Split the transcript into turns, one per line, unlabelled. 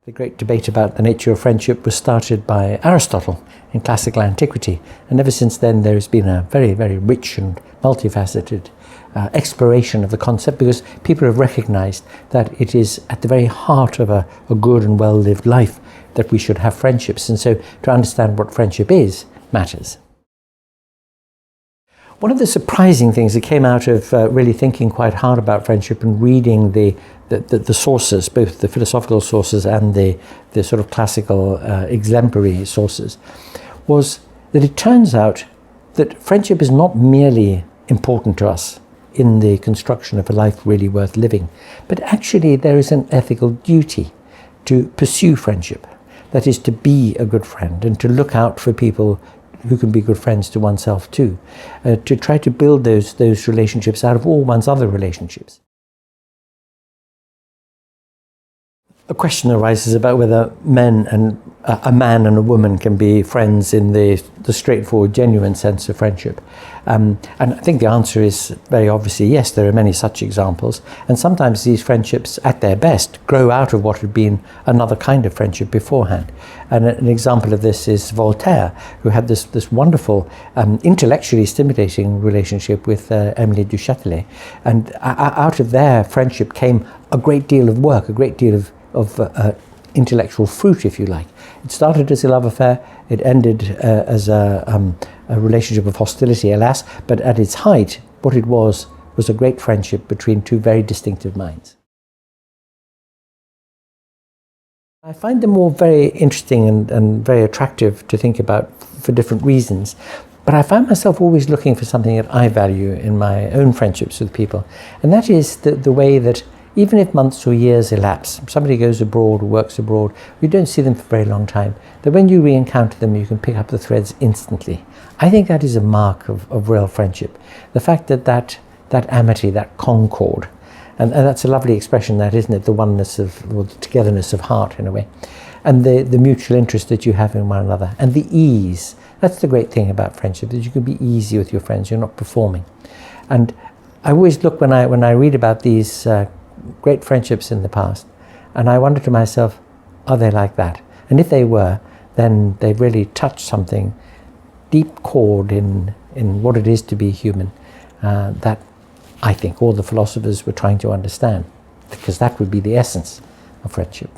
The great debate about the nature of friendship was started by Aristotle in classical antiquity, and ever since then there has been a very, very rich and multifaceted exploration of the concept, because people have recognized that it is at the very heart of a good and well-lived life that we should have friendships, and so to understand what friendship is matters. One of the surprising things that came out of really thinking quite hard about friendship and reading the sources, both the philosophical sources and the sort of classical exemplary sources, was that it turns out that friendship is not merely important to us in the construction of a life really worth living, but actually there is an ethical duty to pursue friendship. That is, to be a good friend and to look out for people who can be good friends to oneself too, to try to build those relationships out of all one's other relationships. A question arises about whether a man and a woman can be friends in the straightforward, genuine sense of friendship. And I think the answer is very obviously yes. There are many such examples, and sometimes these friendships at their best grow out of what had been another kind of friendship beforehand. And an example of this is Voltaire, who had this wonderful, intellectually stimulating relationship with Emily du Châtelet. And out of their friendship came a great deal of work, a great deal of intellectual fruit, if you like. It started as a love affair, it ended as a relationship of hostility, alas, but at its height, what it was a great friendship between two very distinctive minds. I find them all very interesting and very attractive to think about for different reasons, but I find myself always looking for something that I value in my own friendships with people, and that is the way that even if months or years elapse, somebody goes abroad or works abroad, you don't see them for a very long time, that when you re-encounter them you can pick up the threads instantly. I think that is a mark of real friendship. The fact that amity, that concord, and that's a lovely expression, that, isn't it? The oneness or the togetherness of heart in a way, and the mutual interest that you have in one another, and the ease. That's the great thing about friendship, that you can be easy with your friends, you're not performing. And I always look when I read about these great friendships in the past, and I wonder to myself, are they like that? And if they were, then they've really touched something deep chord in what it is to be human, that I think all the philosophers were trying to understand, because that would be the essence of friendship.